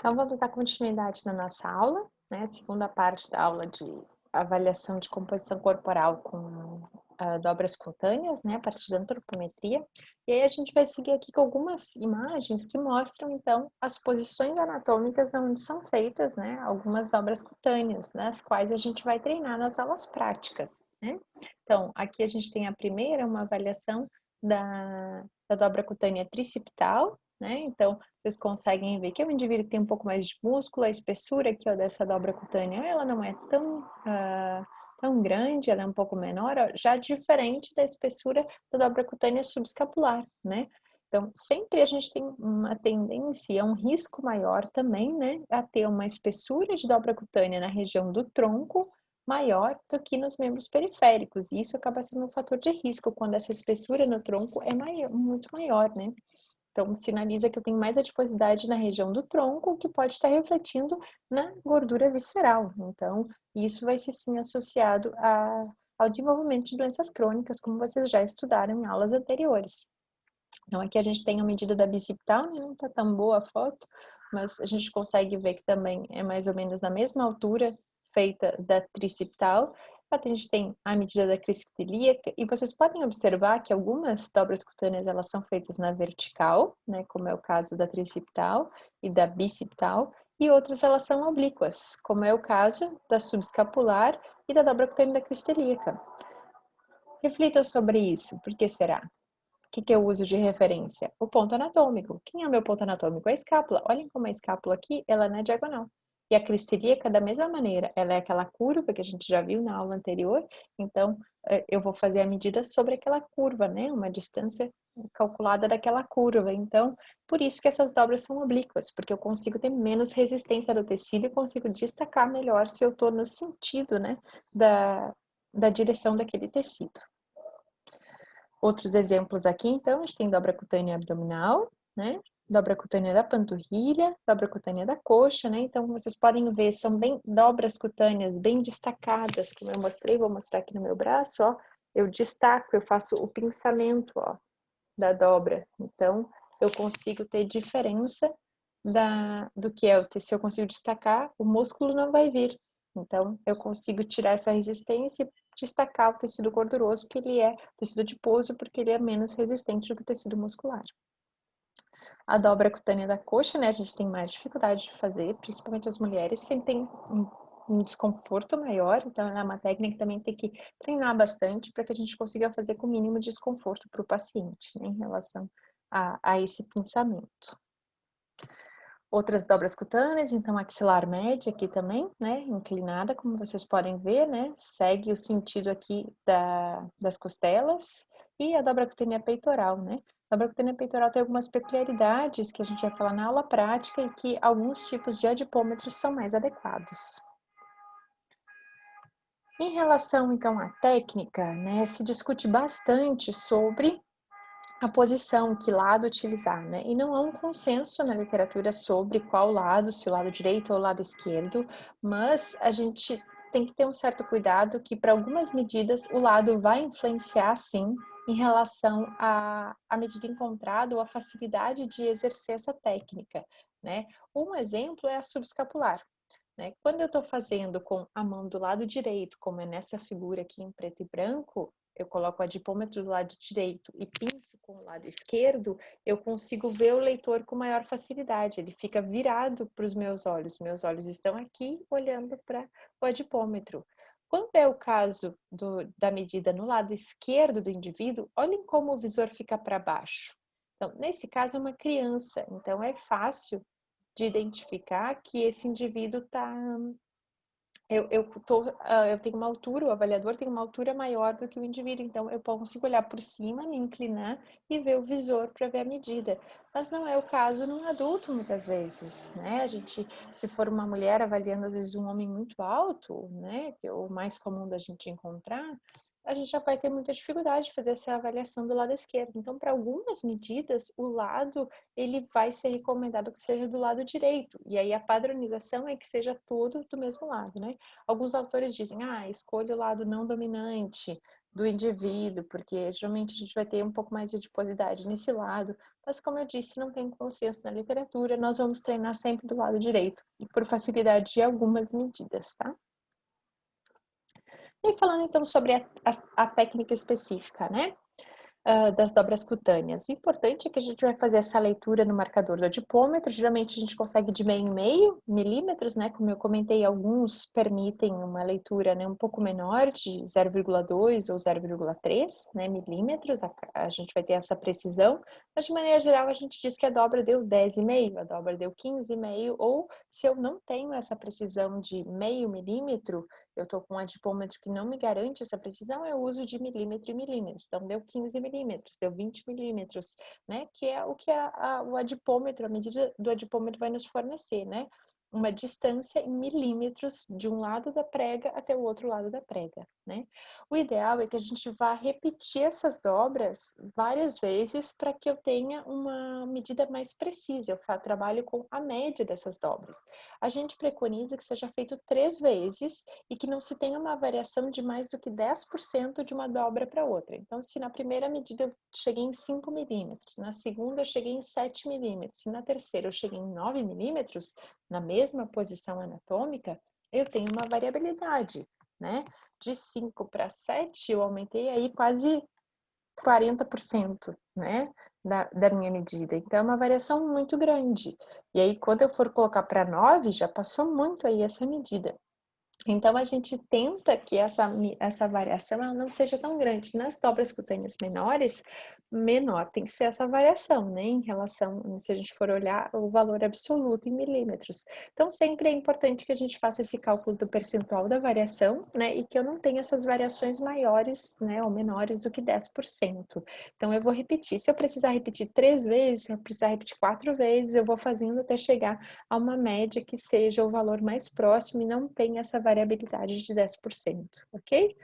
Então, vamos dar continuidade na nossa aula, né? Segunda parte da aula de avaliação de composição corporal com dobras cutâneas, né? A partir da antropometria. E aí a gente vai seguir aqui com algumas imagens que mostram, então, as posições anatômicas onde são feitas, né? Algumas dobras cutâneas, né? As quais a gente vai treinar nas aulas práticas, né? Então, aqui a gente tem a primeira, uma avaliação da dobra cutânea tricipital, né? Então, vocês conseguem ver que é um indivíduo que tem um pouco mais de músculo, a espessura aqui, ó, dessa dobra cutânea, ela não é tão grande, ela é um pouco menor, ó, já diferente da espessura da dobra cutânea subescapular, né? Então, sempre a gente tem uma tendência, um risco maior também, né, a ter uma espessura de dobra cutânea na região do tronco maior do que nos membros periféricos, e isso acaba sendo um fator de risco quando essa espessura no tronco é muito maior, né? Então, sinaliza que eu tenho mais adiposidade na região do tronco, que pode estar refletindo na gordura visceral. Então, isso vai ser sim associado ao desenvolvimento de doenças crônicas, como vocês já estudaram em aulas anteriores. Então, aqui a gente tem a medida da bicipital, né? Não está tão boa a foto, mas a gente consegue ver que também é mais ou menos na mesma altura feita da tricipital. A gente tem a medida da crisca ilíaca e vocês podem observar que algumas dobras cutâneas elas são feitas na vertical, né, como é o caso da tricipital e da bicipital, e outras elas são oblíquas, como é o caso da subescapular e da dobra cutânea da crista ilíaca. Reflitam sobre isso, por que será? O que eu uso de referência? O ponto anatômico. Quem é o meu ponto anatômico? A escápula. Olhem como a escápula aqui, ela não é diagonal. E a crista ilíaca, da mesma maneira, ela é aquela curva que a gente já viu na aula anterior, então eu vou fazer a medida sobre aquela curva, né? Uma distância calculada daquela curva. Então, por isso que essas dobras são oblíquas, porque eu consigo ter menos resistência do tecido e consigo destacar melhor se eu estou no sentido, né, da direção daquele tecido. Outros exemplos aqui, então, a gente tem dobra cutânea abdominal, né? Dobra cutânea da panturrilha, dobra cutânea da coxa, né? Então, vocês podem ver, são bem dobras cutâneas bem destacadas, como eu mostrei, vou mostrar aqui no meu braço, ó. Eu destaco, eu faço o pinçamento, ó, da dobra. Então, eu consigo ter diferença do que é, se eu consigo destacar, o músculo não vai vir. Então, eu consigo tirar essa resistência e destacar o tecido gorduroso, que ele é tecido adiposo, porque ele é menos resistente do que o tecido muscular. A dobra cutânea da coxa, né, a gente tem mais dificuldade de fazer, principalmente as mulheres, sentem um desconforto maior, então é uma técnica que também tem que treinar bastante para que a gente consiga fazer com o mínimo desconforto para o paciente, né, em relação a esse pensamento. Outras dobras cutâneas, então axilar média aqui também, né, inclinada, como vocês podem ver, né, segue o sentido aqui das costelas, e a dobra cutânea peitoral, né. A dobra cutânea peitoral tem algumas peculiaridades que a gente vai falar na aula prática e que alguns tipos de adipômetros são mais adequados. Em relação, então, à técnica, né, se discute bastante sobre a posição, que lado utilizar, né? E não há um consenso na literatura sobre qual lado, se o lado direito ou o lado esquerdo, mas a gente tem que ter um certo cuidado que para algumas medidas o lado vai influenciar sim em relação à medida encontrada ou à facilidade de exercer essa técnica, né? Um exemplo é a subescapular. Né? Quando eu estou fazendo com a mão do lado direito, como é nessa figura aqui em preto e branco, eu coloco o adipômetro do lado direito e pinço com o lado esquerdo, eu consigo ver o leitor com maior facilidade, ele fica virado para os meus olhos estão aqui olhando para o adipômetro. Quando é o caso da medida no lado esquerdo do indivíduo, olhem como o visor fica para baixo. Então, nesse caso, é uma criança, então é fácil de identificar que esse indivíduo está. Eu tenho uma altura, o avaliador tem uma altura maior do que o indivíduo, então eu consigo olhar por cima, me inclinar e ver o visor para ver a medida. Mas não é o caso num adulto, muitas vezes, né? A gente, se for uma mulher avaliando, às vezes, um homem muito alto, né? Que é o mais comum da gente encontrar, a gente já vai ter muita dificuldade de fazer essa avaliação do lado esquerdo. Então, para algumas medidas, o lado ele vai ser recomendado que seja do lado direito. E aí a padronização é que seja todo do mesmo lado, né? Alguns autores dizem, escolha o lado não dominante do indivíduo, porque geralmente a gente vai ter um pouco mais de adiposidade nesse lado, Mas como eu disse, não tem consenso na literatura, nós vamos treinar sempre do lado direito, e por facilidade de algumas medidas, tá? E falando então sobre a técnica específica, né? Das dobras cutâneas. O importante é que a gente vai fazer essa leitura no marcador do adipômetro, geralmente a gente consegue de meio em meio milímetros, né? Como eu comentei, alguns permitem uma leitura, né, um pouco menor, de 0,2 ou 0,3, né, milímetros, a gente vai ter essa precisão, mas de maneira geral a gente diz que a dobra deu 10,5, a dobra deu 15,5, ou se eu não tenho essa precisão de meio milímetro, eu estou com um adipômetro que não me garante essa precisão, eu uso de milímetro em milímetro. Então, deu 15 milímetros, deu 20 milímetros, né? Que é o que o adipômetro, a medida do adipômetro vai nos fornecer, né? Uma distância em milímetros de um lado da prega até o outro lado da prega, né? O ideal é que a gente vá repetir essas dobras várias vezes para que eu tenha uma medida mais precisa. Eu trabalho com a média dessas dobras. A gente preconiza que seja feito 3 vezes e que não se tenha uma variação de mais do que 10% de uma dobra para outra. Então, se na primeira medida eu cheguei em 5 milímetros, na segunda eu cheguei em 7 milímetros, e na terceira eu cheguei em 9 milímetros, na mesma posição anatômica, eu tenho uma variabilidade, né? De 5 para 7, eu aumentei aí quase 40%, né? Da minha medida. Então, é uma variação muito grande. E aí, quando eu for colocar para 9, já passou muito aí essa medida. Então, a gente tenta que essa variação ela não seja tão grande. Nas dobras cutâneas menores, menor tem que ser essa variação, né? Em relação, se a gente for olhar o valor absoluto em milímetros. Então, sempre é importante que a gente faça esse cálculo do percentual da variação, né? E que eu não tenha essas variações maiores, né? Ou menores do que 10%. Então, eu vou repetir. Se eu precisar repetir 3 vezes, se eu precisar repetir 4 vezes, eu vou fazendo até chegar a uma média que seja o valor mais próximo e não tenha essa variabilidade de 10%, ok?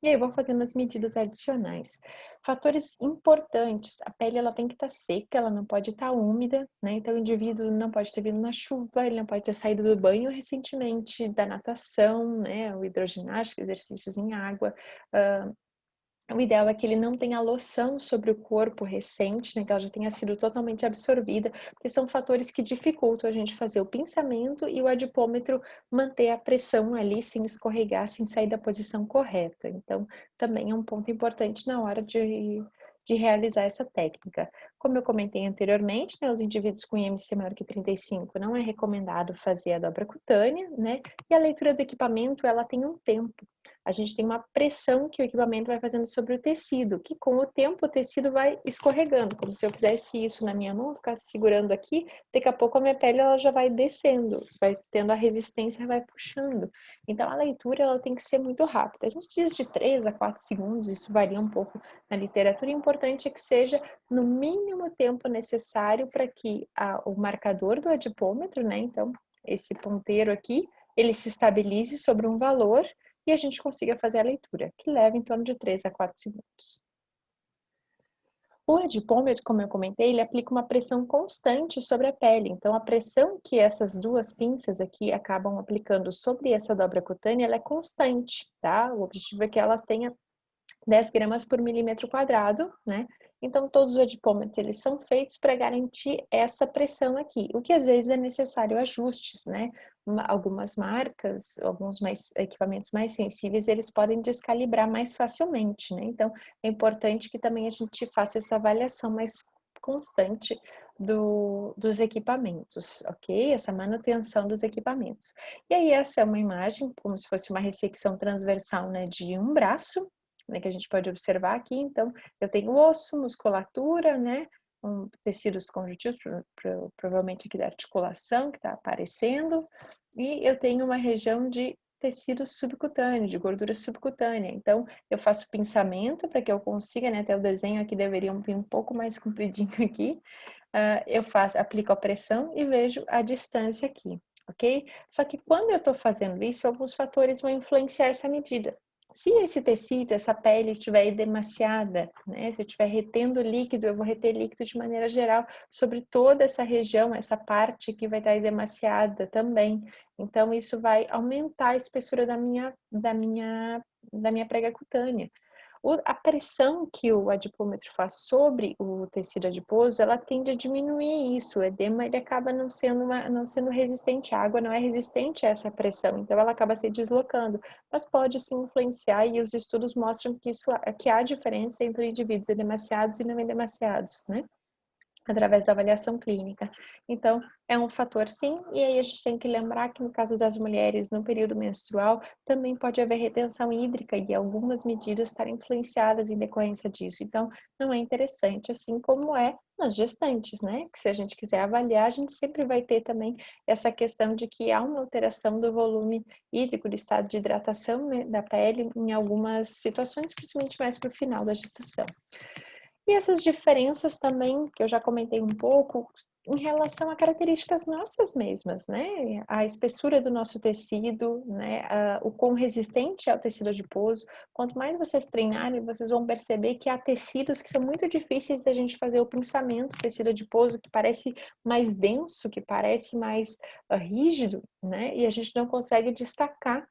E aí eu vou fazendo as medidas adicionais. Fatores importantes, a pele ela tem que estar seca, ela não pode estar úmida, né? Então o indivíduo não pode ter vindo na chuva, ele não pode ter saído do banho recentemente, da natação, né? O hidroginástica, exercícios em água. O ideal é que ele não tenha loção sobre o corpo recente, né, que ela já tenha sido totalmente absorvida, porque são fatores que dificultam a gente fazer o pinçamento e o adipômetro manter a pressão ali sem escorregar, sem sair da posição correta. Então, também é um ponto importante na hora de realizar essa técnica. Como eu comentei anteriormente, né, os indivíduos com IMC maior que 35 não é recomendado fazer a dobra cutânea, né, e a leitura do equipamento, ela tem um tempo. A gente tem uma pressão que o equipamento vai fazendo sobre o tecido, que com o tempo o tecido vai escorregando, como se eu fizesse isso na minha mão, ficasse segurando aqui, daqui a pouco a minha pele ela já vai descendo, vai tendo a resistência, vai puxando. Então a leitura ela tem que ser muito rápida. A gente diz de 3 a 4 segundos, isso varia um pouco na literatura, o importante é que seja no mínimo tempo necessário para que o marcador do adipômetro, né, então esse ponteiro aqui, ele se estabilize sobre um valor e a gente consiga fazer a leitura, que leva em torno de 3 a 4 segundos. O adipômetro, como eu comentei, ele aplica uma pressão constante sobre a pele. Então, a pressão que essas duas pinças aqui acabam aplicando sobre essa dobra cutânea, ela é constante, tá? O objetivo é que elas tenham 10 gramas por milímetro quadrado, né? Então, todos os adipômetros, eles são feitos para garantir essa pressão aqui, o que às vezes é necessário ajustes, né? Algumas marcas, alguns equipamentos mais sensíveis, eles podem descalibrar mais facilmente, né? Então, é importante que também a gente faça essa avaliação mais constante dos equipamentos, ok? Essa manutenção dos equipamentos. E aí, essa é uma imagem, como se fosse uma ressecção transversal, né, de um braço, né, que a gente pode observar aqui. Então, eu tenho osso, musculatura, né, tecidos conjuntivos, provavelmente aqui da articulação que está aparecendo, e eu tenho uma região de tecido subcutâneo, de gordura subcutânea. Então, eu faço pinçamento para que eu consiga, né, até o desenho aqui deveria vir um pouco mais compridinho aqui. Eu aplico a pressão e vejo a distância aqui, ok? Só que quando eu estou fazendo isso, alguns fatores vão influenciar essa medida. Se esse tecido, essa pele estiver edemaciada, né? Se eu estiver retendo líquido, eu vou reter líquido de maneira geral sobre toda essa região, essa parte que vai estar edemaciada também. Então, isso vai aumentar a espessura da minha prega cutânea. A pressão que o adipômetro faz sobre o tecido adiposo, ela tende a diminuir isso. O edema, ele acaba não sendo resistente, a água não é resistente a essa pressão, então ela acaba se deslocando, mas pode sim influenciar, e os estudos mostram que há diferença entre indivíduos edemaciados e não edemaciados, né? Através da avaliação clínica. Então, é um fator sim, e aí a gente tem que lembrar que no caso das mulheres no período menstrual, também pode haver retenção hídrica e algumas medidas estarem influenciadas em decorrência disso. Então, não é interessante, assim como é nas gestantes, né? Que se a gente quiser avaliar, a gente sempre vai ter também essa questão de que há uma alteração do volume hídrico, do estado de hidratação, né, da pele em algumas situações, principalmente mais para o final da gestação. E essas diferenças também, que eu já comentei um pouco, em relação a características nossas mesmas, né? A espessura do nosso tecido, né? O quão resistente é o tecido adiposo. Quanto mais vocês treinarem, vocês vão perceber que há tecidos que são muito difíceis da gente fazer o pinçamento. Tecido adiposo que parece mais denso, que parece mais rígido, né? E a gente não consegue destacar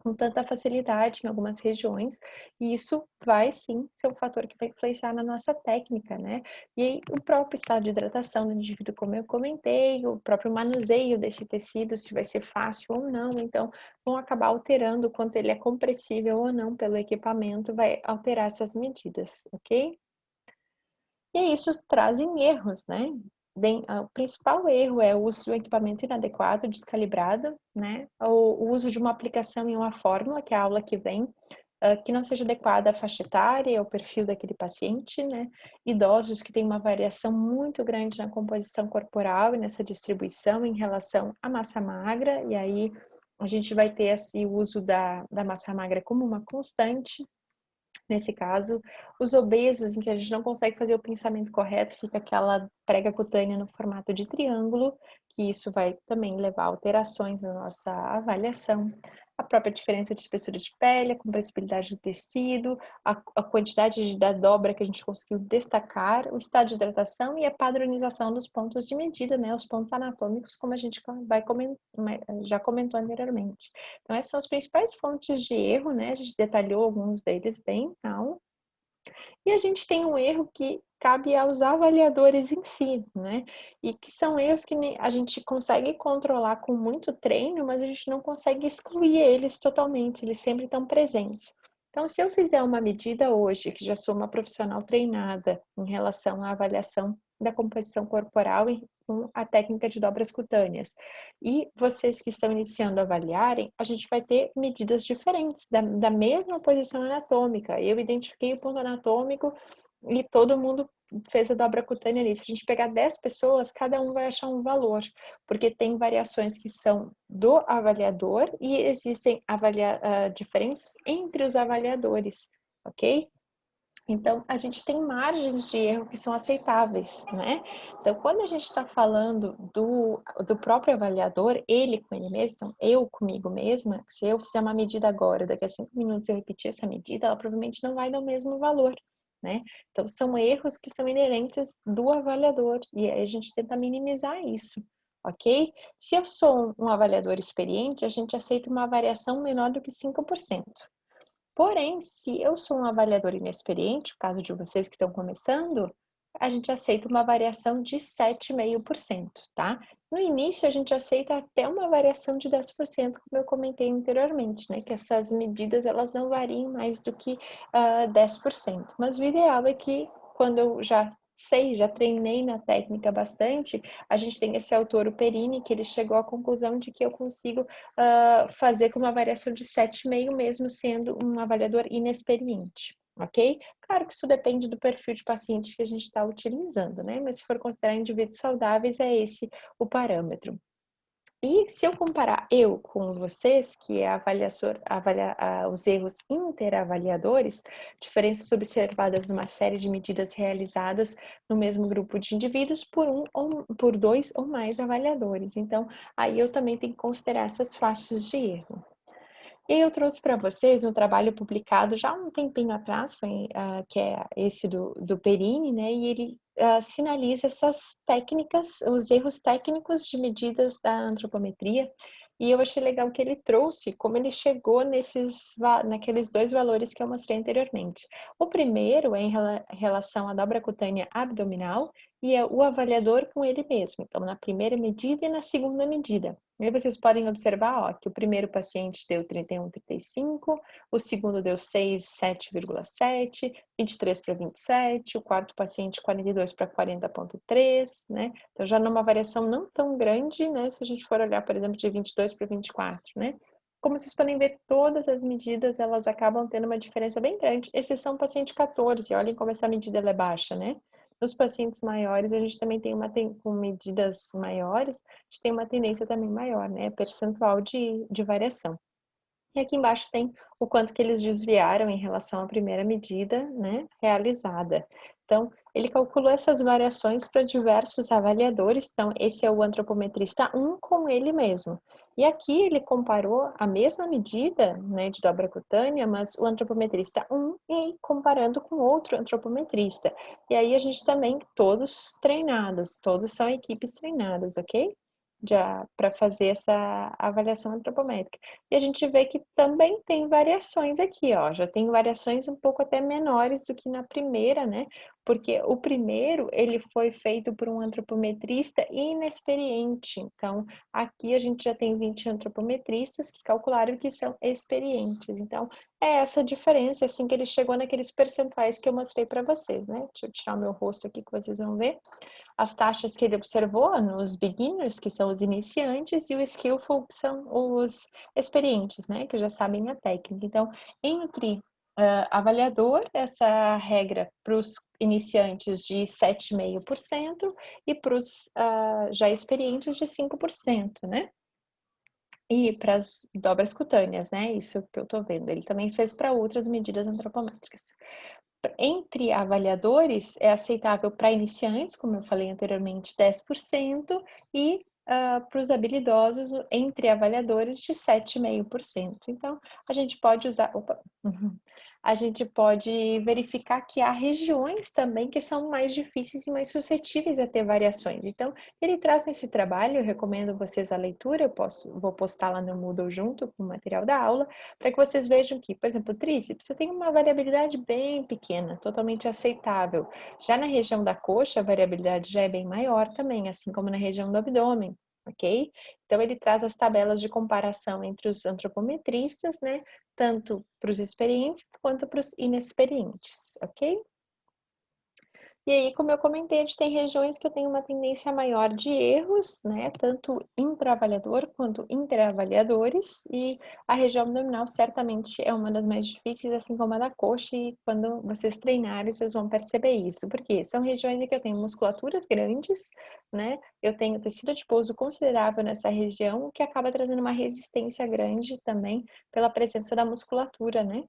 com tanta facilidade em algumas regiões, e isso vai sim ser um fator que vai influenciar na nossa técnica, né? E aí, o próprio estado de hidratação do indivíduo, como eu comentei, o próprio manuseio desse tecido, se vai ser fácil ou não, então vão acabar alterando o quanto ele é compressível ou não pelo equipamento, vai alterar essas medidas, ok? E isso trazem erros, né? O principal erro é o uso de um equipamento inadequado, descalibrado, né? O uso de uma aplicação em uma fórmula, que é a aula que vem, que não seja adequada à faixa etária, ao perfil daquele paciente, né? Idosos que têm uma variação muito grande na composição corporal e nessa distribuição em relação à massa magra, e aí a gente vai ter esse uso da massa magra como uma constante. Nesse caso, os obesos, em que a gente não consegue fazer o pensamento correto, fica aquela prega cutânea no formato de triângulo, que isso vai também levar a alterações na nossa avaliação. A própria diferença de espessura de pele, a compressibilidade do tecido, a quantidade da dobra que a gente conseguiu destacar, o estado de hidratação e a padronização dos pontos de medida, né, os pontos anatômicos, como a gente já comentou anteriormente. Então, essas são as principais fontes de erro, né? A gente detalhou alguns deles bem, não? E a gente tem um erro que cabe aos avaliadores em si, né? E que são erros que a gente consegue controlar com muito treino, mas a gente não consegue excluir eles totalmente, eles sempre estão presentes. Então, se eu fizer uma medida hoje, que já sou uma profissional treinada em relação à avaliação da composição corporal e com a técnica de dobras cutâneas, e vocês que estão iniciando a avaliarem, a gente vai ter medidas diferentes da mesma posição anatômica. Eu identifiquei o ponto anatômico e todo mundo fez a dobra cutânea ali. Se a gente pegar 10 pessoas, cada um vai achar um valor, porque tem variações que são do avaliador e existem diferenças entre os avaliadores, ok? Então, a gente tem margens de erro que são aceitáveis, né? Então, quando a gente está falando do próprio avaliador, ele com ele mesmo, então, eu comigo mesma, se eu fizer uma medida agora, daqui a 5 minutos eu repetir essa medida, ela provavelmente não vai dar o mesmo valor, né? Então, são erros que são inerentes do avaliador, e aí a gente tenta minimizar isso, ok? Se eu sou um avaliador experiente, a gente aceita uma variação menor do que 5%. Porém, se eu sou um avaliador inexperiente, o caso de vocês que estão começando, a gente aceita uma variação de 7,5%, tá? No início, a gente aceita até uma variação de 10%, como eu comentei anteriormente, né? Que essas medidas, elas não variem mais do que 10%. Mas o ideal é que, quando eu já sei, já treinei na técnica bastante, a gente tem esse autor, o Perini, que ele chegou à conclusão de que eu consigo fazer com uma variação de 7,5 mesmo sendo um avaliador inexperiente, ok? Claro que isso depende do perfil de paciente que a gente está utilizando, né? Mas se for considerar indivíduos saudáveis, é esse o parâmetro. E se eu comparar eu com vocês, que é os erros interavaliadores, diferenças observadas numa série de medidas realizadas no mesmo grupo de indivíduos por 2 ou mais avaliadores. Então, aí eu também tenho que considerar essas faixas de erro. E eu trouxe para vocês um trabalho publicado já há um tempinho atrás, que é esse do Perini, né? E ele sinaliza essas técnicas, os erros técnicos de medidas da antropometria, E eu achei legal que ele trouxe como ele chegou naqueles 2 valores que eu mostrei anteriormente. O primeiro é em relação à dobra cutânea abdominal e é o avaliador com ele mesmo. Então, na primeira medida e na segunda medida. E aí vocês podem observar, ó, que o primeiro paciente deu 31,35, o segundo deu 6, 7,7, 23 para 27, o quarto paciente 42 para 40,3, né? Então, já numa variação não tão grande, né? Se a gente for olhar, por exemplo, de 22 para 24, né? Como vocês podem ver, todas as medidas, elas acabam tendo uma diferença bem grande, exceção o paciente 14, olhem como essa medida ela é baixa, né? Nos pacientes maiores, a gente também tem com medidas maiores, a gente tem uma tendência também maior, né? Percentual de variação. E aqui embaixo tem o quanto que eles desviaram em relação à primeira medida, né, realizada. Então, ele calculou essas variações para diversos avaliadores. Então, esse é o antropometrista 1 com ele mesmo. E aqui ele comparou a mesma medida, né, de dobra cutânea, mas o antropometrista 1 e comparando com outro antropometrista. E aí a gente também, todos treinados, todos são equipes treinadas, ok? Já para fazer essa avaliação antropométrica. E a gente vê que também tem variações aqui, ó, já tem variações um pouco até menores do que na primeira, né? Porque o primeiro, ele foi feito por um antropometrista inexperiente. Então, aqui a gente já tem 20 antropometristas que calcularam que são experientes. Então, é essa diferença, assim que ele chegou naqueles percentuais que eu mostrei para vocês, né? Deixa eu tirar o meu rosto aqui que vocês vão ver. As taxas que ele observou nos beginners, que são os iniciantes, e o skillful, que são os experientes, né, que já sabem a técnica. Então, entre avaliador, essa regra para os iniciantes de 7,5% e para os já experientes de 5%, né? E para as dobras cutâneas, né? Isso que eu estou vendo. Ele também fez para outras medidas antropométricas. Entre avaliadores, é aceitável para iniciantes, como eu falei anteriormente, 10%, e para os habilidosos, entre avaliadores, de 7,5%. Então, a gente pode usar. Opa! A gente pode verificar que há regiões também que são mais difíceis e mais suscetíveis a ter variações. Então, ele traz nesse trabalho, eu recomendo vocês a leitura, vou postar lá no Moodle junto com o material da aula, para que vocês vejam que, por exemplo, o tríceps, você tem uma variabilidade bem pequena, totalmente aceitável. Já na região da coxa, a variabilidade já é bem maior também, assim como na região do abdômen, ok? Então, ele traz as tabelas de comparação entre os antropometristas, né? Tanto para os experientes quanto para os inexperientes, ok? E aí, como eu comentei, a gente tem regiões que eu tenho uma tendência maior de erros, né? Tanto intraavaliador quanto interavaliadores, e a região abdominal certamente é uma das mais difíceis, assim como a da coxa, e quando vocês treinarem, vocês vão perceber isso, porque são regiões em que eu tenho musculaturas grandes, né? Eu tenho tecido adiposo considerável nessa região, o que acaba trazendo uma resistência grande também pela presença da musculatura, né?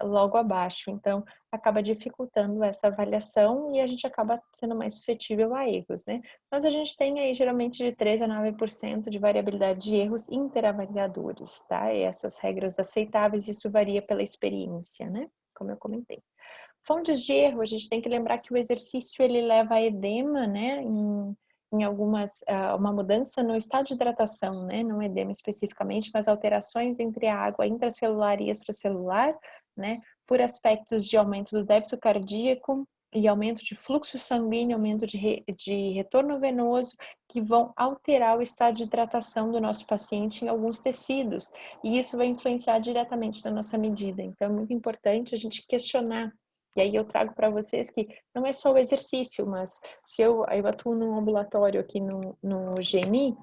Logo abaixo. Então, acaba dificultando essa avaliação e a gente acaba sendo mais suscetível a erros, né? Mas a gente tem aí geralmente de 3 a 9% de variabilidade de erros interavaliadores, tá? E essas regras aceitáveis, isso varia pela experiência, né? Como eu comentei. Fontes de erro, a gente tem que lembrar que o exercício ele leva a edema, né? Em algumas, uma mudança no estado de hidratação, né? Não edema especificamente, mas alterações entre a água intracelular e extracelular, né? Por aspectos de aumento do débito cardíaco e aumento de fluxo sanguíneo, aumento de retorno venoso, que vão alterar o estado de hidratação do nosso paciente em alguns tecidos. E isso vai influenciar diretamente na nossa medida. Então, é muito importante a gente questionar. E aí eu trago para vocês que não é só o exercício, mas se eu atuo num ambulatório aqui no GNI,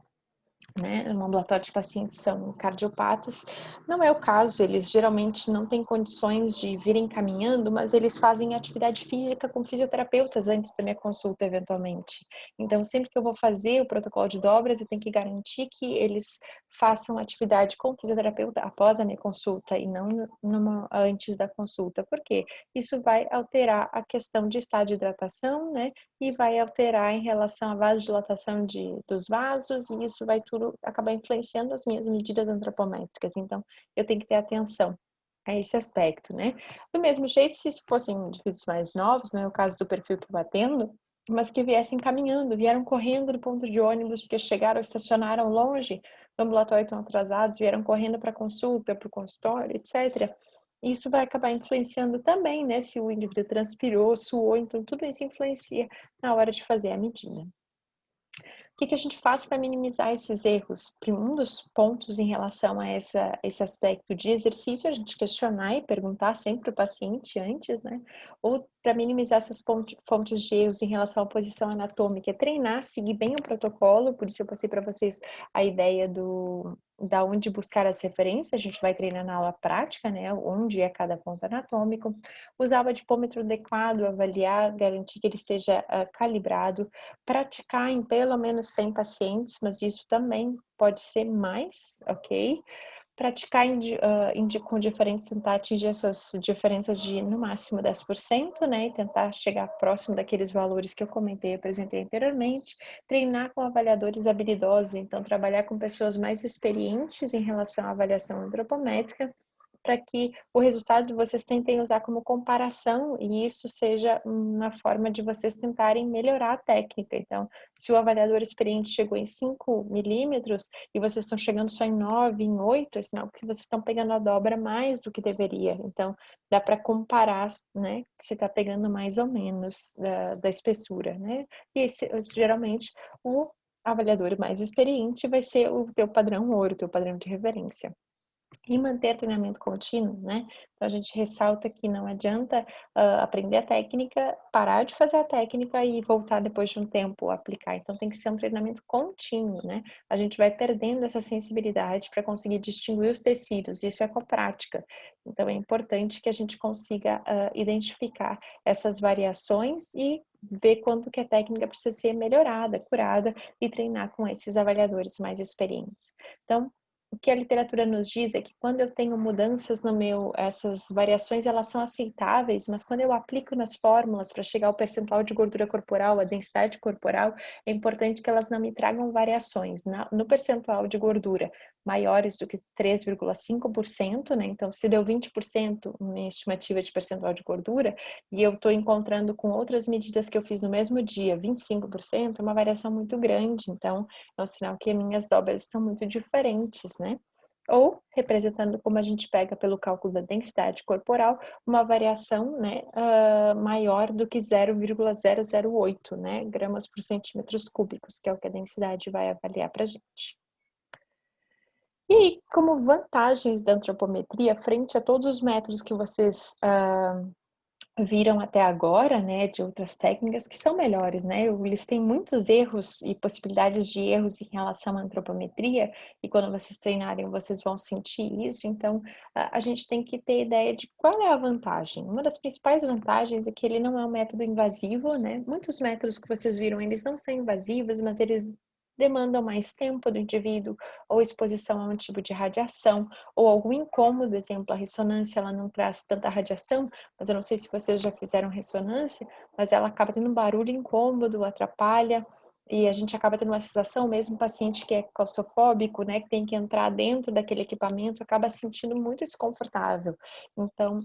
né, no ambulatório de pacientes são cardiopatas, não é o caso, eles geralmente não têm condições de virem caminhando, mas eles fazem atividade física com fisioterapeutas antes da minha consulta, eventualmente. Então, sempre que eu vou fazer o protocolo de dobras, eu tenho que garantir que eles façam atividade com fisioterapeuta após a minha consulta e não antes da consulta, porque isso vai alterar a questão de estado de hidratação, né, e vai alterar em relação à vasodilatação dos vasos, e isso vai tudo acabar influenciando as minhas medidas antropométricas. Então, eu tenho que ter atenção a esse aspecto, né? Do mesmo jeito, se fossem indivíduos mais novos, não é o caso do perfil que eu atendo, mas que viessem caminhando, vieram correndo do ponto de ônibus porque chegaram, estacionaram longe, do ambulatório estão atrasados, vieram correndo para consulta, para o consultório, etc. Isso vai acabar influenciando também, né? Se o indivíduo transpirou, suou, então tudo isso influencia na hora de fazer a medida. O que a gente faz para minimizar esses erros? Um dos pontos em relação a esse aspecto de exercício, a gente questionar e perguntar sempre para o paciente antes, né? Ou para minimizar essas fontes de erros em relação à posição anatômica, é treinar, seguir bem o protocolo, por isso eu passei para vocês a ideia da onde buscar as referências, a gente vai treinar na aula prática, né? Onde é cada ponto anatômico, usar o adipômetro adequado, avaliar, garantir que ele esteja calibrado, praticar em pelo menos 100 pacientes, mas isso também pode ser mais, ok? Praticar com diferentes, tentar atingir essas diferenças de no máximo 10%, né? E tentar chegar próximo daqueles valores que eu comentei, apresentei anteriormente. Treinar com avaliadores habilidosos, então trabalhar com pessoas mais experientes em relação à avaliação antropométrica, para que o resultado vocês tentem usar como comparação e isso seja uma forma de vocês tentarem melhorar a técnica. Então, se o avaliador experiente chegou em 5 milímetros e vocês estão chegando só em 9, em 8, é sinal que vocês estão pegando a dobra mais do que deveria. Então, dá para comparar, né, se está pegando mais ou menos da espessura, né? E geralmente, o avaliador mais experiente vai ser o teu padrão ouro, o teu padrão de referência. E manter treinamento contínuo, né? Então a gente ressalta que não adianta aprender a técnica, parar de fazer a técnica e voltar depois de um tempo a aplicar. Então tem que ser um treinamento contínuo, né? A gente vai perdendo essa sensibilidade para conseguir distinguir os tecidos, isso é com a prática. Então é importante que a gente consiga identificar essas variações e ver quanto que a técnica precisa ser melhorada, curada e treinar com esses avaliadores mais experientes. Então, o que a literatura nos diz é que quando eu tenho mudanças no essas variações elas são aceitáveis, mas quando eu aplico nas fórmulas para chegar ao percentual de gordura corporal, a densidade corporal, é importante que elas não me tragam variações. No percentual de gordura maiores do que 3,5%, né? Então, se deu 20% minha estimativa de percentual de gordura, e eu estou encontrando com outras medidas que eu fiz no mesmo dia, 25%, é uma variação muito grande. Então, é um sinal que minhas dobras estão muito diferentes, né? Ou, representando como a gente pega pelo cálculo da densidade corporal, uma variação, né, maior do que 0,008, né, gramas por centímetros cúbicos, que é o que a densidade vai avaliar para a gente. E aí, como vantagens da antropometria, frente a todos os métodos que vocês viram até agora, né, de outras técnicas que são melhores, né? Eles têm muitos erros e possibilidades de erros em relação à antropometria, e quando vocês treinarem, vocês vão sentir isso. Então, a gente tem que ter ideia de qual é a vantagem. Uma das principais vantagens é que ele não é um método invasivo, né? Muitos métodos que vocês viram, eles não são invasivos, mas eles demandam mais tempo do indivíduo, ou exposição a um tipo de radiação, ou algum incômodo, exemplo, a ressonância, ela não traz tanta radiação, mas eu não sei se vocês já fizeram ressonância, mas ela acaba tendo um barulho incômodo, atrapalha, e a gente acaba tendo uma sensação, mesmo o paciente que é claustrofóbico, né, que tem que entrar dentro daquele equipamento, acaba se sentindo muito desconfortável. Então,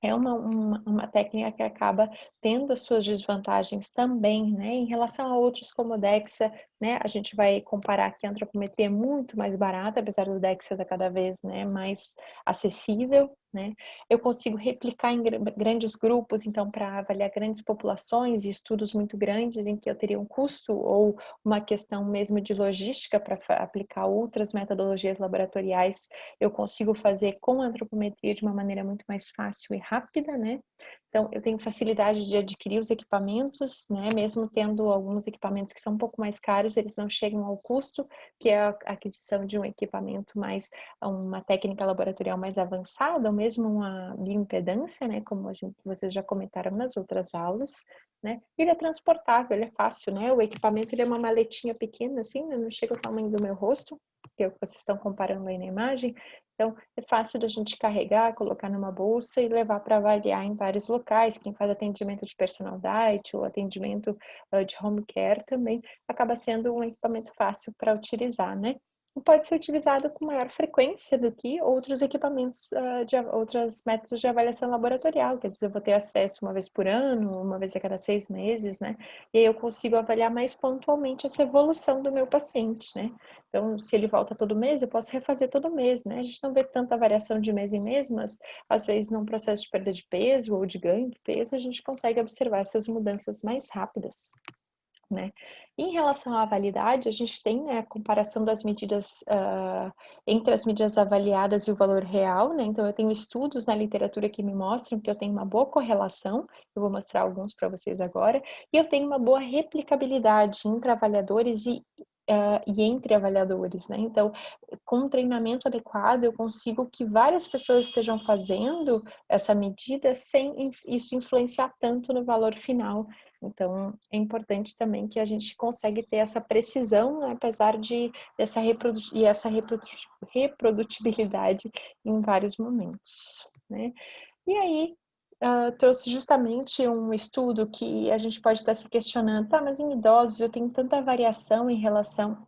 é uma técnica que acaba tendo as suas desvantagens também, né? Em relação a outros como o DEXA, né? A gente vai comparar que a antropometria é muito mais barata, apesar do DEXA estar cada vez, né, mais acessível, né? Eu consigo replicar em grandes grupos, então para avaliar grandes populações e estudos muito grandes em que eu teria um custo ou uma questão mesmo de logística para aplicar outras metodologias laboratoriais, eu consigo fazer com a antropometria de uma maneira muito mais fácil e rápida, né? Então, eu tenho facilidade de adquirir os equipamentos, né? Mesmo tendo alguns equipamentos que são um pouco mais caros, eles não chegam ao custo, que é a aquisição de um equipamento mais, uma técnica laboratorial mais avançada, ou mesmo uma bioimpedância, né? Como vocês já comentaram nas outras aulas, né? Ele é transportável, ele é fácil, né? O equipamento, ele é uma maletinha pequena, assim, né? Não chega ao tamanho do meu rosto, que é o que vocês estão comparando aí na imagem. Então, é fácil da gente carregar, colocar numa bolsa e levar para avaliar em vários locais. Quem faz atendimento de personal diet ou atendimento de home care também acaba sendo um equipamento fácil para utilizar, né? pode ser utilizado com maior frequência do que outros equipamentos, outros métodos de avaliação laboratorial, que às vezes eu vou ter acesso uma vez por ano, uma vez a cada 6 meses, né, e aí eu consigo avaliar mais pontualmente essa evolução do meu paciente, né. Então, se ele volta todo mês, eu posso refazer todo mês, né, a gente não vê tanta variação de mês em mês, mas às vezes num processo de perda de peso ou de ganho de peso, a gente consegue observar essas mudanças mais rápidas, né. Em relação à validade, a gente tem, né, a comparação das medidas, entre as medidas avaliadas e o valor real, né, então eu tenho estudos na literatura que me mostram que eu tenho uma boa correlação, eu vou mostrar alguns para vocês agora, e eu tenho uma boa replicabilidade entre avaliadores e entre avaliadores, né, então, com um treinamento adequado, eu consigo que várias pessoas estejam fazendo essa medida sem isso influenciar tanto no valor final. Então, é importante também que a gente consegue ter essa precisão, né, apesar de essa reprodutibilidade em vários momentos, né. E aí, trouxe justamente um estudo que a gente pode estar se questionando: "Tá, mas em idosos eu tenho tanta variação em relação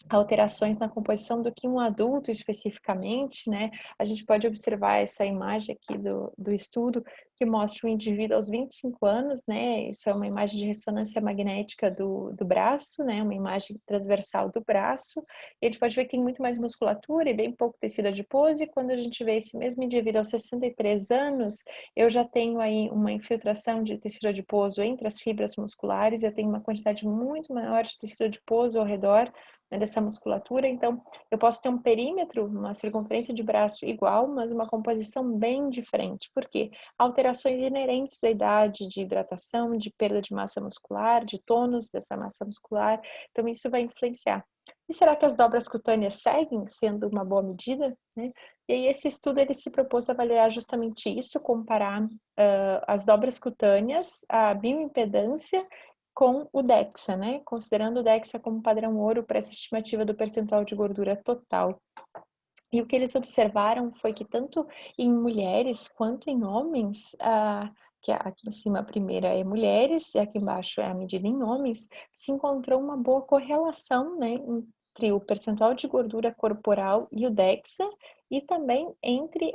alterações na composição do que um adulto especificamente, né, a gente pode observar essa imagem aqui do estudo, que mostra o indivíduo aos 25 anos, né, isso é uma imagem de ressonância magnética do braço, né, uma imagem transversal do braço, e a gente pode ver que tem muito mais musculatura e bem pouco tecido adiposo, e quando a gente vê esse mesmo indivíduo aos 63 anos, eu já tenho aí uma infiltração de tecido adiposo entre as fibras musculares, eu tenho uma quantidade muito maior de tecido adiposo ao redor, né, dessa musculatura, então eu posso ter um perímetro, uma circunferência de braço igual, mas uma composição bem diferente. Por quê? Alterações inerentes à idade, de hidratação, de perda de massa muscular, de tônus dessa massa muscular, então isso vai influenciar. E será que as dobras cutâneas seguem sendo uma boa medida, né? E aí esse estudo ele se propôs a avaliar justamente isso, comparar as dobras cutâneas, a bioimpedância com o DEXA, né, considerando o DEXA como padrão ouro para essa estimativa do percentual de gordura total. E o que eles observaram foi que tanto em mulheres quanto em homens, que aqui em cima a primeira é mulheres e aqui embaixo é a medida em homens, se encontrou uma boa correlação, né, entre o percentual de gordura corporal e o DEXA, e também entre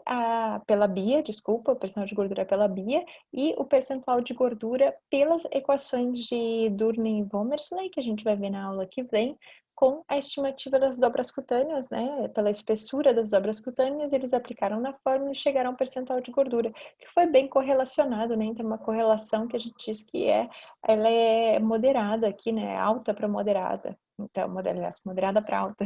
pela BIA, desculpa, o percentual de gordura pela BIA e o percentual de gordura pelas equações de Durning e Vomersley, que a gente vai ver na aula que vem, com a estimativa das dobras cutâneas, né, pela espessura das dobras cutâneas, eles aplicaram na fórmula e chegaram a um percentual de gordura, que foi bem correlacionado, né, então uma correlação que a gente diz que ela é moderada aqui, né, alta para moderada, então, moderada para alta.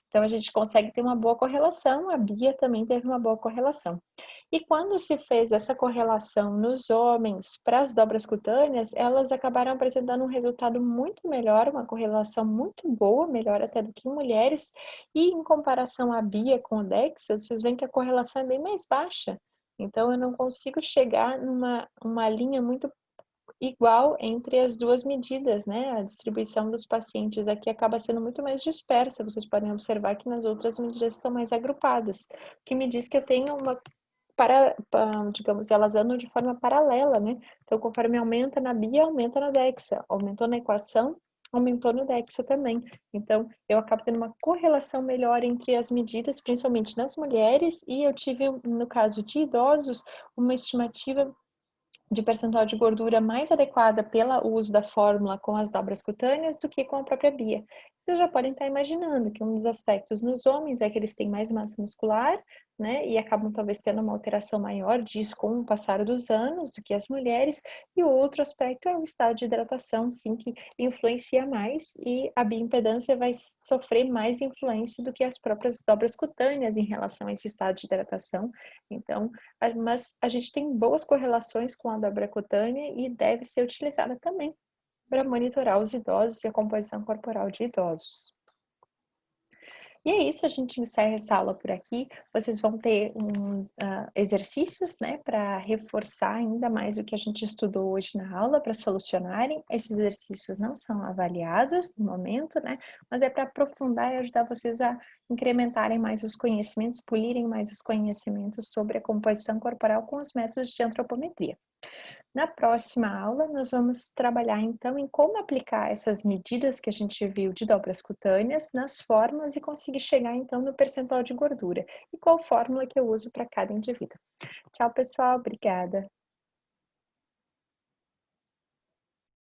Então a gente consegue ter uma boa correlação, a Bia também teve uma boa correlação. E quando se fez essa correlação nos homens para as dobras cutâneas, elas acabaram apresentando um resultado muito melhor, uma correlação muito boa, melhor até do que em mulheres, e em comparação à BIA com o DEXA, vocês veem que a correlação é bem mais baixa. Então eu não consigo chegar numa uma linha muito igual entre as duas medidas, né, a distribuição dos pacientes aqui acaba sendo muito mais dispersa, vocês podem observar que nas outras medidas estão mais agrupadas, o que me diz que eu tenho uma digamos, elas andam de forma paralela, né? Então, conforme aumenta na BIA, aumenta na DEXA. Aumentou na equação, aumentou no DEXA também. Então, eu acabo tendo uma correlação melhor entre as medidas, principalmente nas mulheres, e eu tive, no caso de idosos, uma estimativa de percentual de gordura mais adequada pelo uso da fórmula com as dobras cutâneas do que com a própria BIA. Vocês já podem estar imaginando que um dos aspectos nos homens é que eles têm mais massa muscular, né, e acabam talvez tendo uma alteração maior disso com o passar dos anos do que as mulheres, e o outro aspecto é o estado de hidratação, sim, que influencia mais, e a bioimpedância vai sofrer mais influência do que as próprias dobras cutâneas em relação a esse estado de hidratação. Então, mas a gente tem boas correlações com a dobra cutânea e deve ser utilizada também para monitorar os idosos e a composição corporal de idosos. E é isso, a gente encerra essa aula por aqui. Vocês vão ter uns exercícios, né, para reforçar ainda mais o que a gente estudou hoje na aula, para solucionarem. Esses exercícios não são avaliados no momento, né, mas é para aprofundar e ajudar vocês a incrementarem mais os conhecimentos, polirem mais os conhecimentos sobre a composição corporal com os métodos de antropometria. Na próxima aula, nós vamos trabalhar então em como aplicar essas medidas que a gente viu de dobras cutâneas nas formas e conseguir chegar então no percentual de gordura e qual fórmula que eu uso para cada indivíduo. Tchau, pessoal, obrigada.